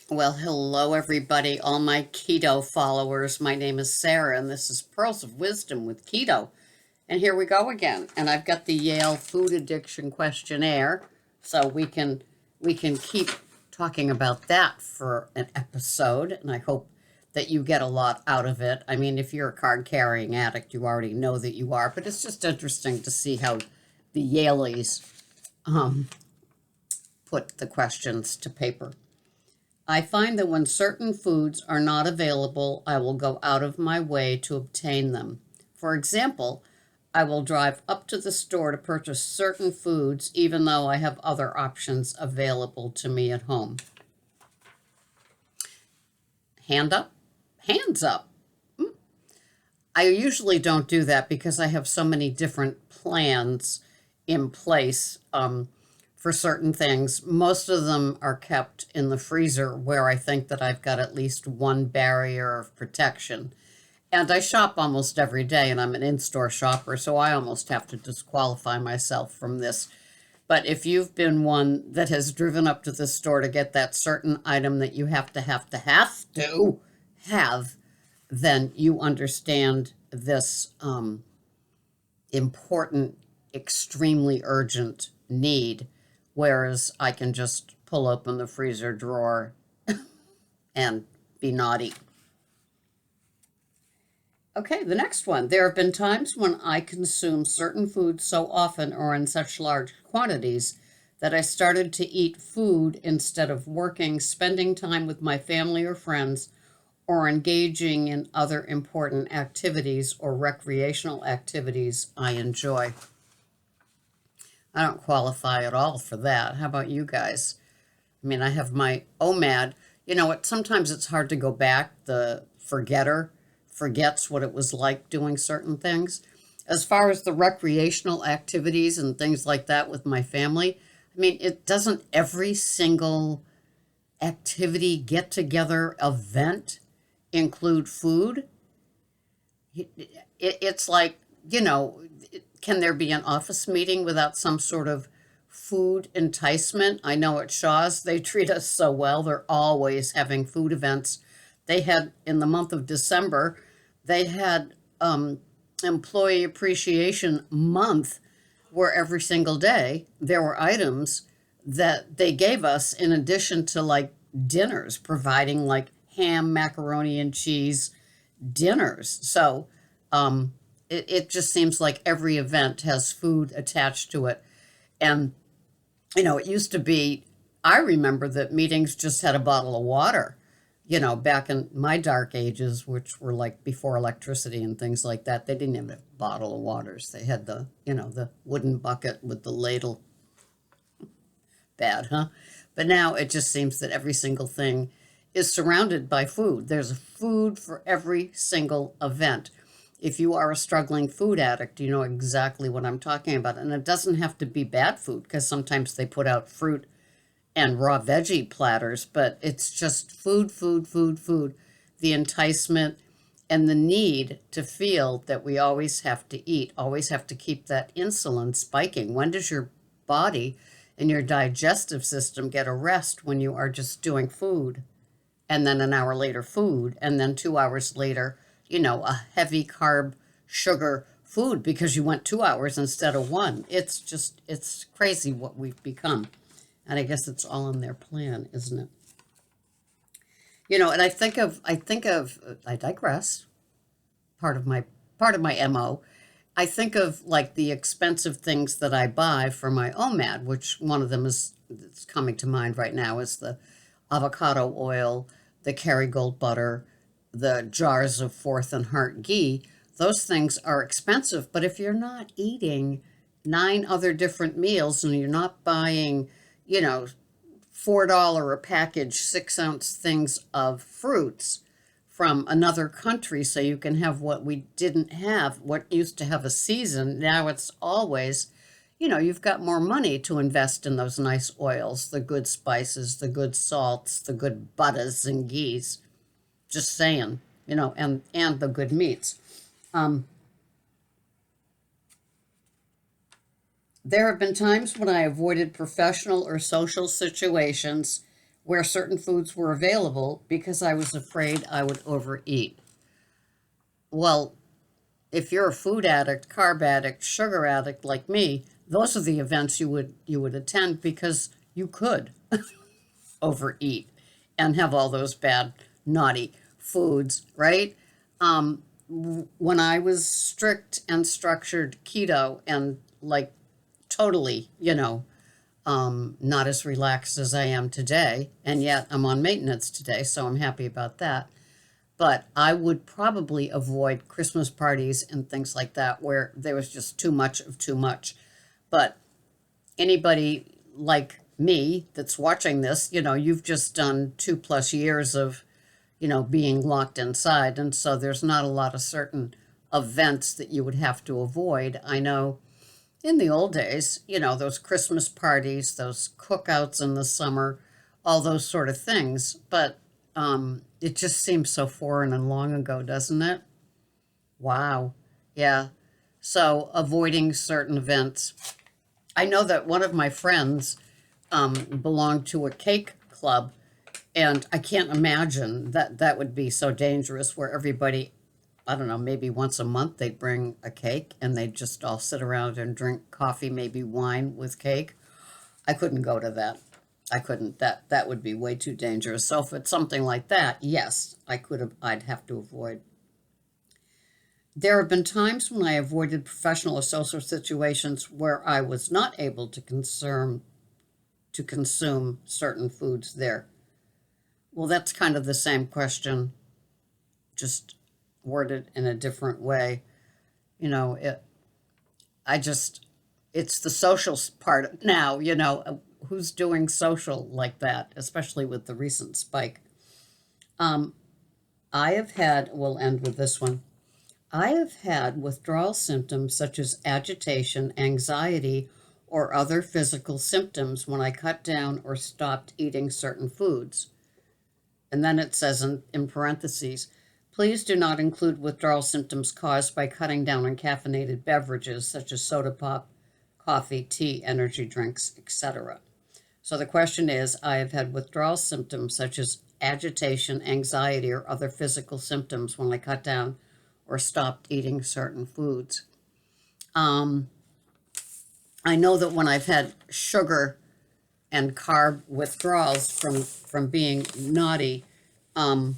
Well, hello, everybody, all my keto followers. My name is Sarah, and this is Pearls of Wisdom with Keto. And here we go again. And I've got the Yale Food Addiction Questionnaire, so we can keep talking about that for an episode. And I hope that you get a lot out of it. I mean, if you're a card-carrying addict, you already know that you are, but it's just interesting to see how the Yaleys um, put the questions to paper. I find that when certain foods are not available, I will go out of my way to obtain them. For example, I will drive up to the store to purchase certain foods even though I have other options available to me at home. Hand up, hands up. I usually don't do that because I have so many different plans in place for certain things. Most of them are kept in the freezer where I think that I've got at least one barrier of protection. And I shop almost every day, and I'm an in-store shopper, so I almost have to disqualify myself from this. But if you've been one that has driven up to the store to get that certain item that you have, then you understand this important, extremely urgent need. Whereas I can just pull open the freezer drawer and be naughty. Okay, the next one. There have been times when I consume certain foods so often or in such large quantities that I started to eat food instead of working, spending time with my family or friends, or engaging in other important activities or recreational activities I enjoy. I don't qualify at all for that. How about you guys? I mean, I have my OMAD. You know what? Sometimes it's hard to go back. The forgetter forgets what it was like doing certain things. As far as the recreational activities and things like that with my family, I mean, it doesn't every single activity, get together, event include food? It's like, you know, can there be an office meeting without some sort of food enticement? I know at Shaw's, they treat us so well. They're always having food events. They had, in the month of December, they had Employee Appreciation Month, where every single day there were items that they gave us in addition to like dinners, providing like ham, macaroni, and cheese dinners. So it just seems like every event has food attached to it. And, you know, it used to be, I remember that meetings just had a bottle of water, you know, back in my dark ages, which were like before electricity and things like that. They didn't have a bottle of waters. They had the, you know, the wooden bucket with the ladle. Bad, huh? But now it just seems that every single thing is surrounded by food. There's a food for every single event. If you are a struggling food addict, you know exactly what I'm talking about. And it doesn't have to be bad food because sometimes they put out fruit and raw veggie platters, but it's just food, food, food, food. The enticement and the need to feel that we always have to eat, always have to keep that insulin spiking. When does your body and your digestive system get a rest when you are just doing food? And then an hour later, food. And then 2 hours later, you know, a heavy carb, sugar food because you went 2 hours instead of one. It's just, it's crazy what we've become. And I guess it's all in their plan, isn't it? You know, and I digress. Part of my MO. I think of like the expensive things that I buy for my OMAD, which one of them is that's coming to mind right now is the avocado oil, the Kerrygold butter, the jars of Fourth and Heart ghee. Those things are expensive, but if you're not eating 9 other different meals and you're not buying, you know, $4 a package, 6 ounce things of fruits from another country so you can have what we didn't have, what used to have a season. Now it's always, you know, you've got more money to invest in those nice oils, the good spices, the good salts, the good butters and ghees. Just saying, you know, and the good meats. Um, there have been times when I avoided professional or social situations where certain foods were available because I was afraid I would overeat. Well, if you're a food addict, carb addict, sugar addict like me, those are the events you would attend because you could overeat and have all those bad, naughty foods, right? When I was strict and structured keto and like totally, not as relaxed as I am today, and yet I'm on maintenance today, so I'm happy about that. But I would probably avoid Christmas parties and things like that where there was just too much of too much. But anybody like me that's watching this, you've just done 2+ years of, being locked inside. And so there's not a lot of certain events that you would have to avoid. I know in the old days, those Christmas parties, those cookouts in the summer, all those sort of things. But it just seems so foreign and long ago, doesn't it? Wow. Yeah. So avoiding certain events. I know that one of my friends belonged to a cake club, and I can't imagine that that would be so dangerous where everybody, I don't know, maybe once a month they'd bring a cake and they'd just all sit around and drink coffee, maybe wine with cake. I couldn't go to that. I couldn't. That would be way too dangerous. So if it's something like that, yes, I'd have to avoid. There have been times when I avoided professional or social situations where I was not able to consume certain foods there. Well, that's kind of the same question, just worded in a different way. You know, it. I just, it's the social part now. Who's doing social like that, especially with the recent spike. Um, I have had. We'll end with this one. I have had withdrawal symptoms such as agitation, anxiety, or other physical symptoms when I cut down or stopped eating certain foods. And then it says in parentheses, please do not include withdrawal symptoms caused by cutting down on caffeinated beverages such as soda pop, coffee, tea, energy drinks, etc. So the question is, I have had withdrawal symptoms such as agitation, anxiety, or other physical symptoms when I cut down or stopped eating certain foods. Um, I know that when I've had sugar and carb withdrawals from being naughty, um,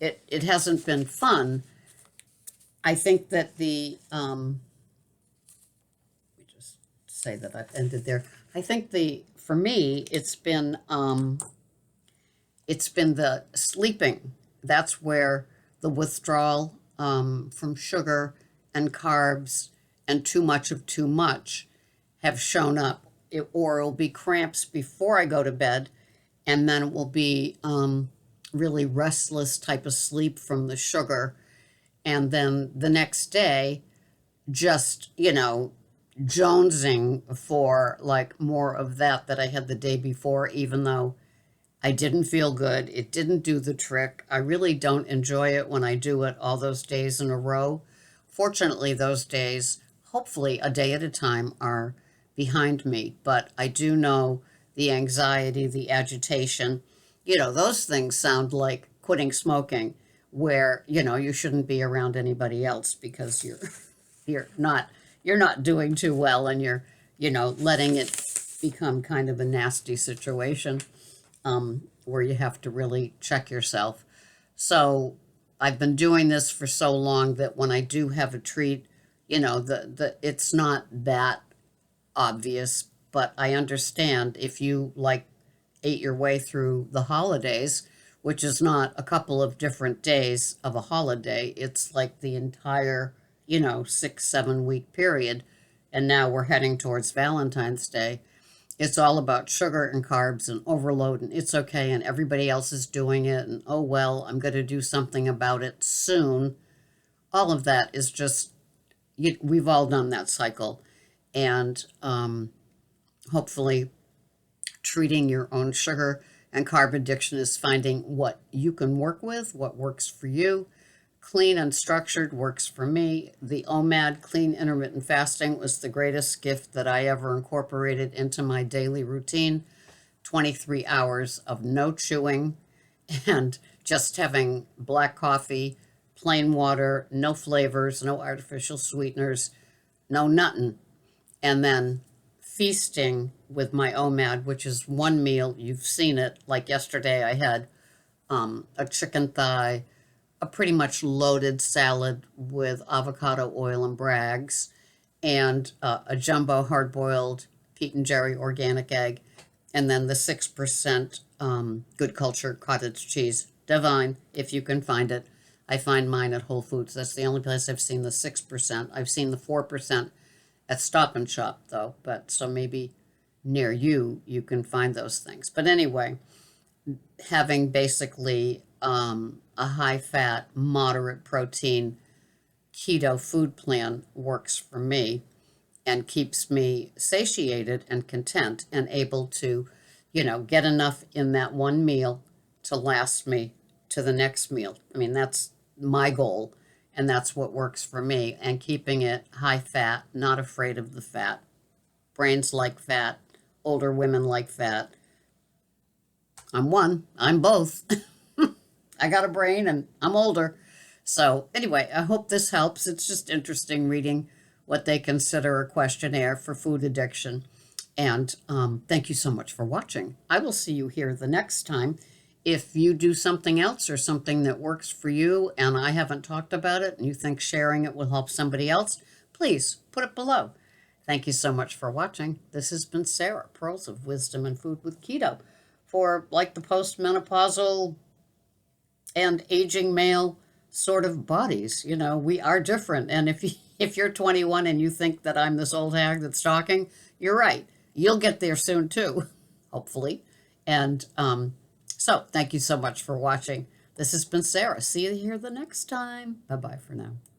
it hasn't been fun. I think that let me just say that I've ended there. I think for me, it's been the sleeping. That's where the withdrawal from sugar and carbs and too much of too much have shown up. Or it'll be cramps before I go to bed, and then it will be really restless type of sleep from the sugar. And then the next day, just, jonesing for like more of that I had the day before, even though I didn't feel good. It didn't do the trick. I really don't enjoy it when I do it all those days in a row. Fortunately, those days, hopefully a day at a time, are behind me. But I do know the anxiety, the agitation, those things sound like quitting smoking, where, you shouldn't be around anybody else because you're not doing too well, and you're, letting it become kind of a nasty situation where you have to really check yourself. So I've been doing this for so long that when I do have a treat, it's not that obvious, but I understand if you ate your way through the holidays, which is not a couple of different days of a holiday. It's like the entire, 6, 7 week period. And now we're heading towards Valentine's Day. It's all about sugar and carbs and overload, and it's okay, and everybody else is doing it, and oh well, I'm going to do something about it soon. All of that is just, we've all done that cycle. And hopefully, treating your own sugar and carb addiction is finding what you can work with, what works for you. Clean and structured works for me. The OMAD, clean intermittent fasting, was the greatest gift that I ever incorporated into my daily routine. 23 hours of no chewing and just having black coffee, plain water, no flavors, no artificial sweeteners, no nothing. And then feasting with my OMAD, which is one meal. You've seen it. Like yesterday, I had a chicken thigh, a pretty much loaded salad with avocado oil and Bragg's, and a jumbo hard-boiled Pete and Jerry organic egg, and then the 6% Good Culture cottage cheese. Divine, if you can find it. I find mine at Whole Foods. That's the only place I've seen the 6%. I've seen the 4% at Stop and Shop, though, but so maybe near you, you can find those things. But anyway, having basically a high-fat, moderate protein keto food plan works for me and keeps me satiated and content and able to, get enough in that one meal to last me to the next meal. I mean, that's my goal, and that's what works for me. And keeping it high fat, not afraid of the fat. Brains like fat, older women like fat. I'm one, I'm both. I got a brain and I'm older. So, anyway, I hope this helps. It's just interesting reading what they consider a questionnaire for food addiction. And thank you so much for watching. I will see you here the next time. If you do something else or something that works for you and I haven't talked about it and you think sharing it will help somebody else, please put it below. Thank you so much for watching. This has been Sarah, Pearls of Wisdom and Food with Keto, for like the postmenopausal and aging male sort of bodies. We are different. And if you're 21 and you think that I'm this old hag that's talking, you're right. You'll get there soon too, hopefully. And so thank you so much for watching. This has been Sarah. See you here the next time. Bye-bye for now.